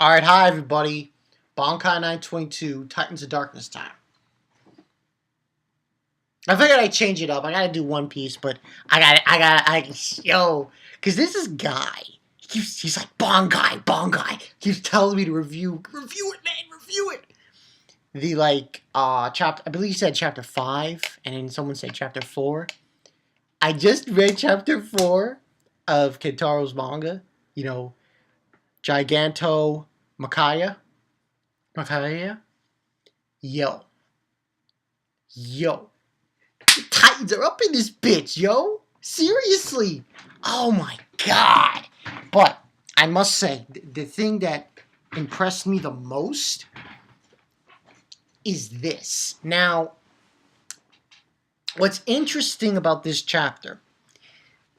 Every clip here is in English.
Alright, hi everybody. Bonkai 922, Titans of Darkness time. I figured I'd change it up. I gotta do One Piece, but because this is Guy. He's like, Bonkai. He's telling me to review it, man, review it. Chapter, I believe he said chapter 5, and then someone said chapter 4. I just read chapter 4 of Kentaro's manga, Gigantomakhia. Yo. The Titans are up in this bitch, yo. Seriously. Oh my god. But I must say, the thing that impressed me the most is this. Now, what's interesting about this chapter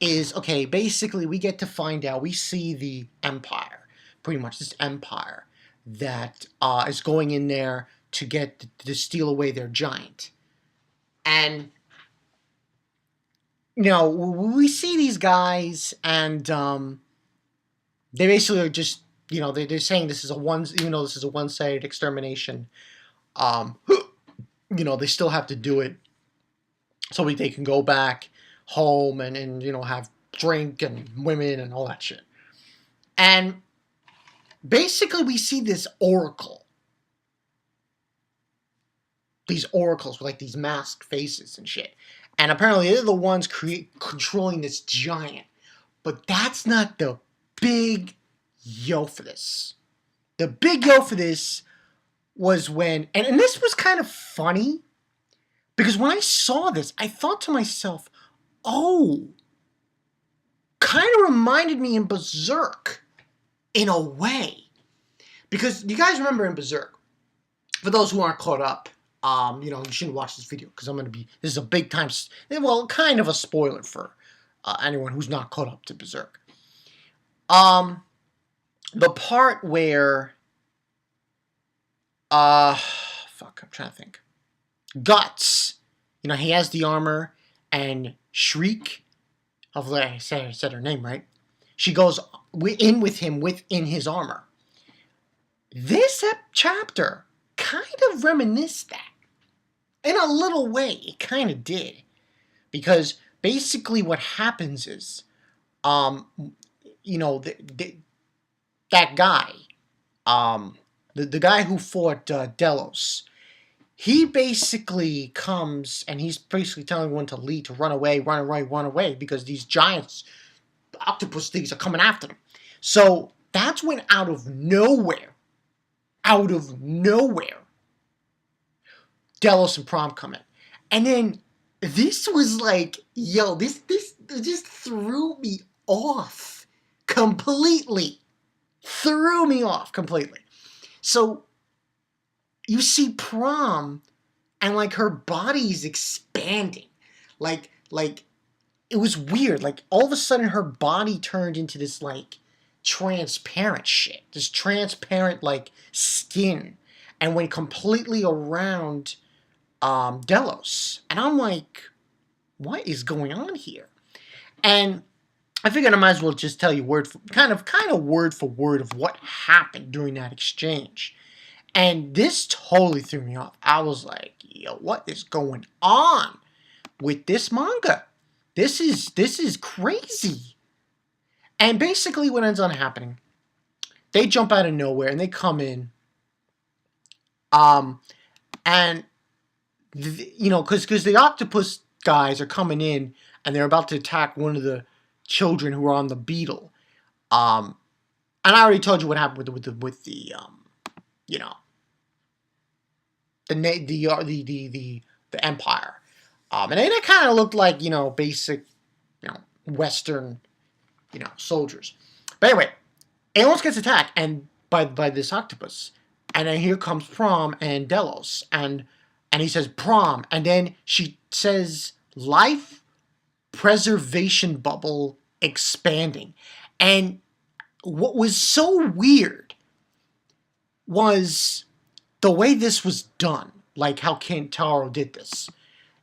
is, okay, basically we get to find out, we see the Empire, pretty much this Empire that is going in there to steal away their giant. And, we see these guys, and they basically are just, they're saying this is a one-sided extermination. They still have to do it so they can go back home and have drink and women and all that shit. And basically we see this oracle. These oracles with like these masked faces and shit. And apparently they're the ones controlling this giant. But that's not the big yo for this. The big yo for this was when, and this was kind of funny, because when I saw this, I thought to myself, oh, kind of reminded me in Berserk, in a way. Because you guys remember in Berserk, for those who aren't caught up, you shouldn't watch this video, because this is a big time, well, kind of a spoiler for anyone who's not caught up to Berserk. The part where, I'm trying to think. Guts, he has the armor, and Shriek, hopefully I said her name right, she goes in with him within his armor. This chapter kind of reminisced that. In a little way, it kind of did. Because basically what happens is, that guy, the guy who fought Delos, he basically comes and he's basically telling everyone to leave, to run away, because these giants, octopus things, are coming after them. So that's when out of nowhere, Delos and Prom come in. And then this was like, yo, this just threw me off completely. So you see Prom, and like her body's expanding. Like it was weird. Like all of a sudden her body turned into this like transparent shit. This transparent like skin, and went completely around Delos. And I'm like, what is going on here? And I figured I might as well just tell you kind of word for word of what happened during that exchange. And this totally threw me off. I was like, yo, what is going on with this manga? This is crazy. And basically what ends up happening, they jump out of nowhere and they come in. And because the octopus guys are coming in and they're about to attack one of the children who are on the beetle. And I already told you what happened with the Empire. And it kind of looked like, basic, Western, soldiers. But anyway, Aeolus gets attacked and by this octopus. And then here comes Prom and Delos. And he says, Prom. And then she says, life preservation bubble expanding. And what was so weird was the way this was done. Like how Kentaro did this.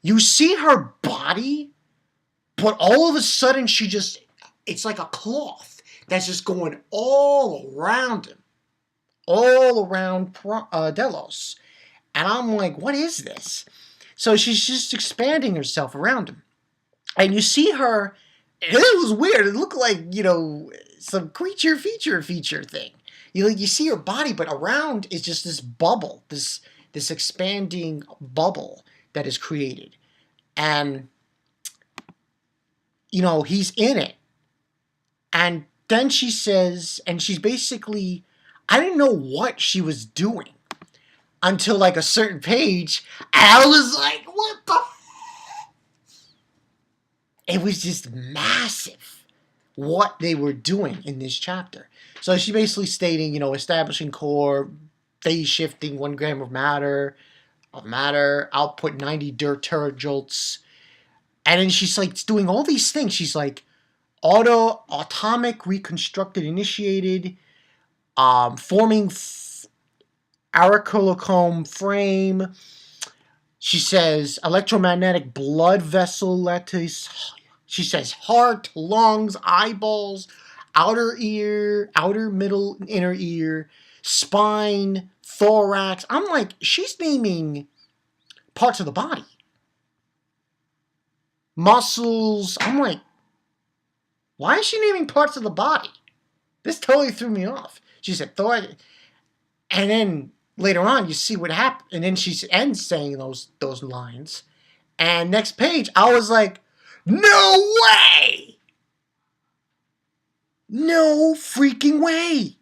You see her body, but all of a sudden it's like a cloth that's just going all around him. all around Delos. And I'm like, what is this? So she's just expanding herself around him. And you see her, and it was weird. It looked like, some creature feature thing. You see her body, but around is just this bubble, this expanding bubble that is created. And, he's in it. And then she says, and she's basically, I didn't know what she was doing until like a certain page. And I was like, what the It was just massive what they were doing in this chapter. So she's basically stating, establishing core, phase shifting 1 gram of matter, output 90 dirt terajoules. And then she's like doing all these things. She's like, atomic reconstructed initiated, forming auriculochrome frame. She says electromagnetic blood vessel lattice. She says heart, lungs, eyeballs, outer ear, outer middle, inner ear, spine, thorax. I'm like, she's naming parts of the body. Muscles. I'm like, why is she naming parts of the body? This totally threw me off. She said thorax. And then later on, you see what happened. And then she ends saying those lines. And next page, I was like, no way! No freaking way!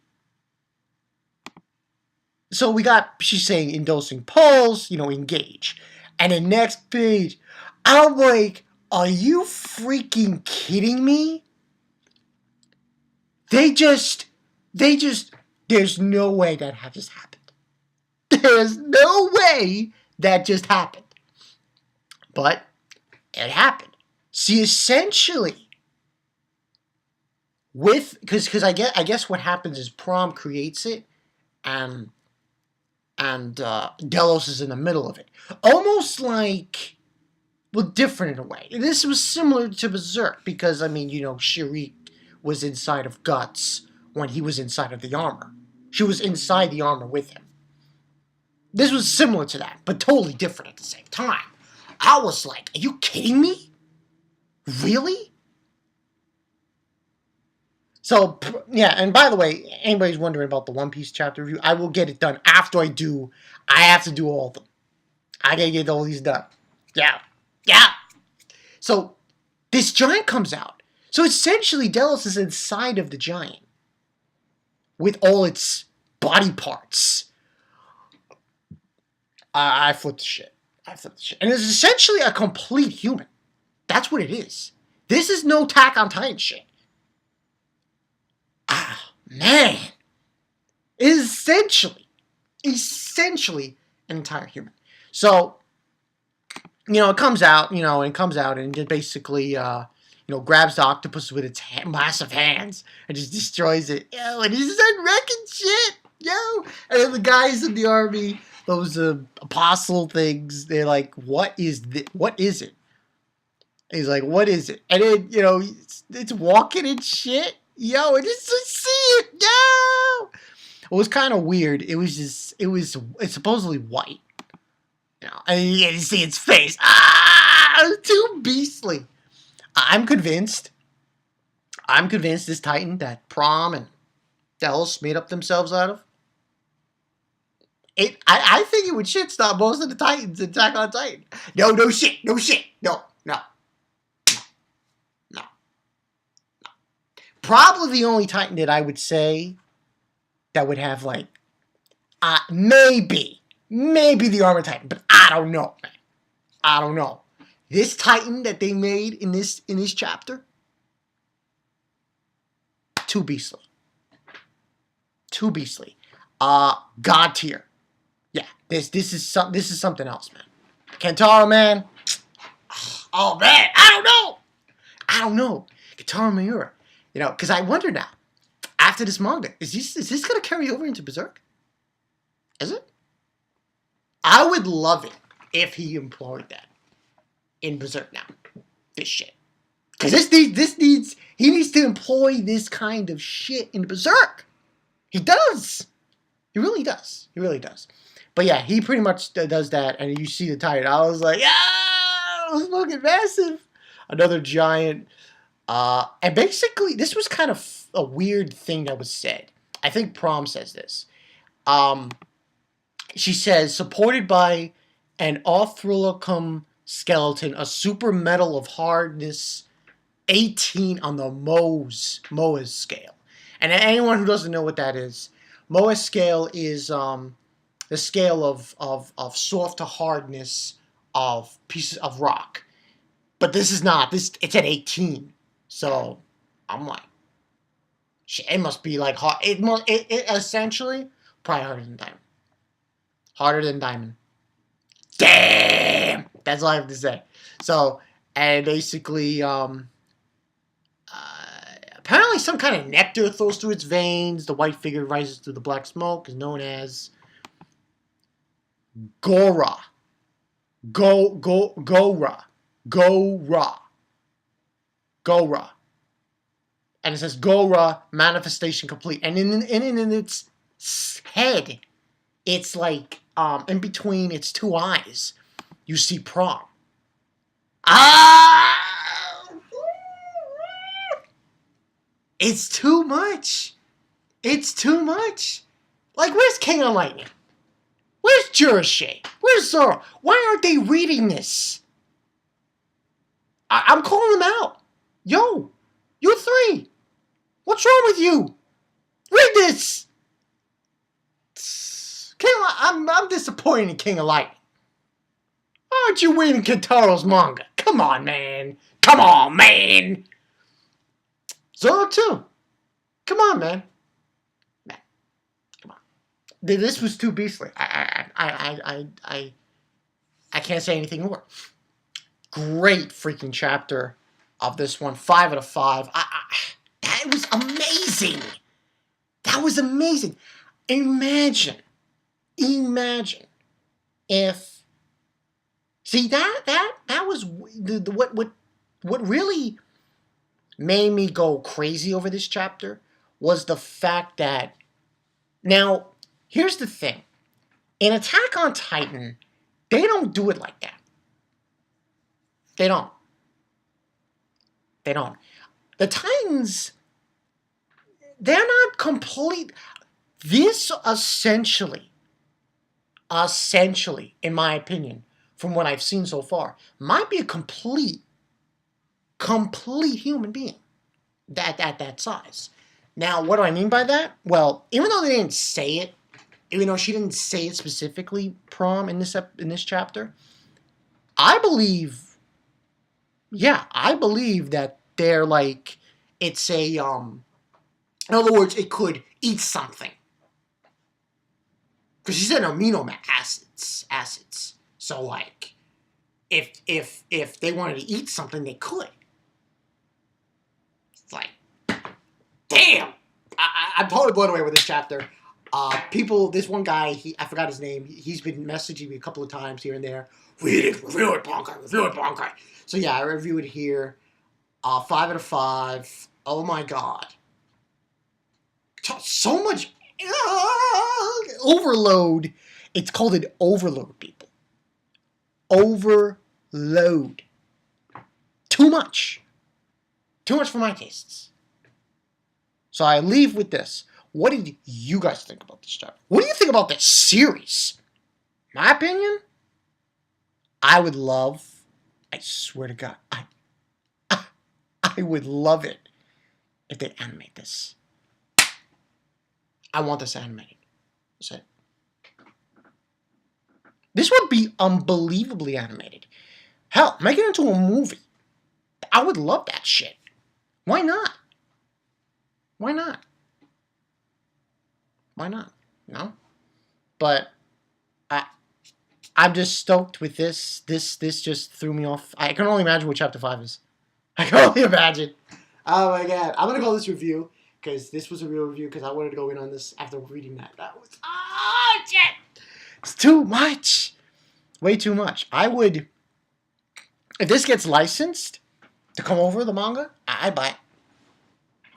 So she's saying endorsing pulse, engage. And the next page, I'm like, are you freaking kidding me? There's no way that just happened. There's no way that just happened. But it happened. See, essentially, because I guess what happens is Prom creates it, and Delos is in the middle of it. Almost like, well, different in a way. This was similar to Berserk, because, Shirik was inside of Guts when he was inside of the armor. She was inside the armor with him. This was similar to that, but totally different at the same time. I was like, are you kidding me? Really? So, yeah, and by the way, anybody's wondering about the One Piece chapter review, I will get it done after I have to do all of them. I gotta get all these done. Yeah. So, this giant comes out. So, essentially, Delos is inside of the giant with all its body parts. I flipped the shit. And it's essentially a complete human. That's what it is. This is no Attack on Titan shit. Man. It is essentially an entire human. So, it comes out, and it basically, grabs the octopus with its massive hands and just destroys it. Yo, and he's just wrecking shit. Yo. And then the guys in the army, those apostle things, they're like, what is this? What is it? And he's like, what is it? And then, it's walking and shit. Yo, and just see it. Yo! It was kind of weird. It's supposedly white. And you see its face. It's too beastly. I'm convinced this Titan that Prom and Delos made up themselves out of, I think it would shit stop most of the Titans in Attack on Titan. No shit. No. Probably the only Titan that I would say that would have like, maybe the Armor Titan, but I don't know, man. I don't know. This Titan that they made in this chapter, too beastly. God tier. Yeah, this is something else, man. Kentaro, man. Oh man, I don't know. Kentaro Miura. Because I wonder now, after this manga, is this gonna carry over into Berserk? Is it? I would love it if he employed that in Berserk now. This shit. Because he needs to employ this kind of shit in Berserk. He does. He really does. He really does. But yeah, he pretty much does that, and you see the titan. I was like, ah, it was fucking massive. Another giant. And basically, this was kind of a weird thing that was said. I think Prom says this. She says, supported by an Arthrolicum skeleton, a super metal of hardness 18 on the Mohs scale. And anyone who doesn't know what that is, Mohs scale is the scale of soft to hardness of pieces of rock. But this is not. It's at 18. So I'm like, it must be like hard. It essentially probably harder than diamond. Harder than diamond. Damn! That's all I have to say. So, and basically, apparently some kind of nectar flows through its veins. The white figure rises through the black smoke, is known as Gora. Gora. And it says Gora, manifestation complete. And in its head, it's like, in between its two eyes, you see Prom. Ah! It's too much. It's too much. Like, where's King of Lightning? Where's Jurashay? Where's Zoro? Why aren't they reading this? I'm calling them out. Yo, you three. What's wrong with you? Read this. I'm disappointed in King of Lightning. Why aren't you reading Kentaro's manga? Come on, man. Come on, man. Zoro too. Come on, man. Come on. This was too beastly. I can't say anything more. Great freaking chapter of this one. 5 out of 5. That was amazing. That was amazing. Imagine if, see, that was what really made me go crazy over this chapter was the fact that, now, here's the thing. In Attack on Titan, they don't do it like that. They don't. The Titans, they're not complete. This essentially, in my opinion, from what I've seen so far, might be a complete human being at that size. Now, what do I mean by that? Well, even though they didn't say it, even though she didn't say it specifically, Prom, in this chapter, I believe that they're like, it's a, in other words, it could eat something. Because she said amino acids. So, like, if they wanted to eat something, they could. It's like, damn! I'm totally blown away with this chapter. This one guy, I forgot his name, he's been messaging me a couple of times here and there. Read it, review it, Bonkai. So yeah, I review it here. 5 out of 5. Oh my god. So much overload. It's called an overload, people. Overload. Too much. Too much for my tastes. So I leave with this. What did you guys think about this chapter? What do you think about this series? My opinion? I would love, I swear to God, I would love it if they animate this. I want this animated. That's it. This would be unbelievably animated. Hell, make it into a movie. I would love that shit. Why not? Why not? Why not? No? But I'm just stoked with this. This just threw me off. I can only imagine what chapter 5 is. I can only imagine. Oh my god. I'm gonna call this review, because this was a real review, because I wanted to go in on this after reading that. That was, oh shit! It's too much. Way too much. I would, if this gets licensed to come over the manga, I'd buy it.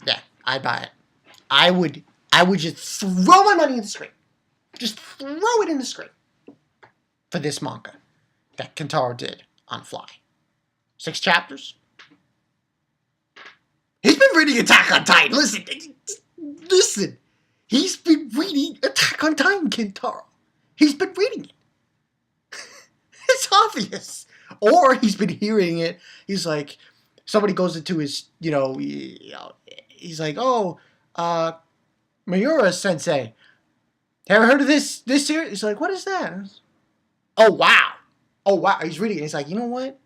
Yeah, I'd buy it. I would just throw my money in the screen. Just throw it in the screen for this manga that Kentaro did on Fly. 6 chapters. He's been reading Attack on Titan. Listen. He's been reading Attack on Titan, Kentaro. He's been reading it. It's obvious. Or he's been hearing it. He's like, somebody goes into his, he's like, oh, Miura Sensei. Ever heard of this series? He's like, what is that? Oh, wow. He's reading it. He's like, you know what?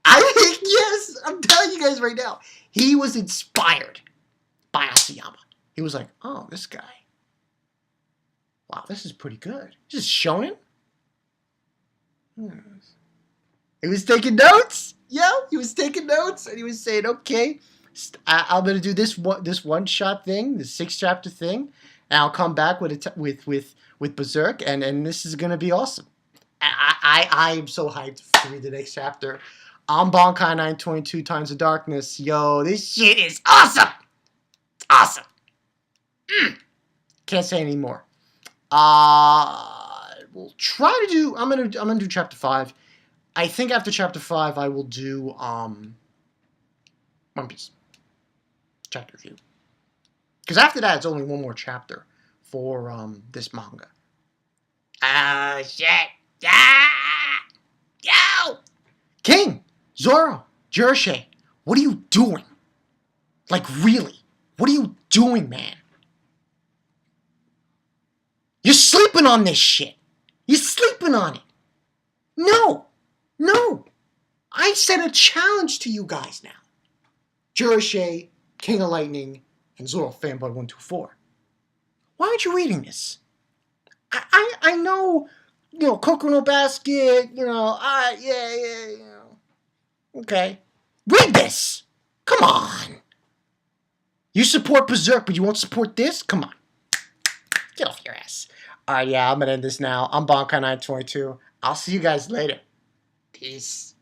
I think, yes, I'm telling you guys right now. He was inspired by Asayama. He was like, oh, this guy. Wow, this is pretty good. Just shonen? He was taking notes. Yeah, he was taking notes. And he was saying, okay, I'm going to do this one-shot thing, this 6-chapter thing. And I'll come back with Berserk. And this is going to be awesome. I am so hyped to read the next chapter. I'm Bonkai 922 Times of Darkness. Yo, this shit is awesome. Awesome. Can't say any more. We'll try to do. I'm gonna do chapter 5. I think after chapter 5, I will do One Piece chapter review. Because after that, it's only one more chapter for this manga. Oh shit! Yo! King, Zoro, Jirshe, what are you doing? Like really? What are you doing, man? You're sleeping on this shit. You're sleeping on it. No. I set a challenge to you guys now. Jirshe, King of Lightning, and Zoro Fanboy 124. Why aren't you reading this? I know, Coco no Basket, Okay. Read this! Come on! You support Berserk, but you won't support this? Come on. Get off your ass. Alright, yeah, I'm gonna end this now. I'm Bonkai922. I'll see you guys later. Peace.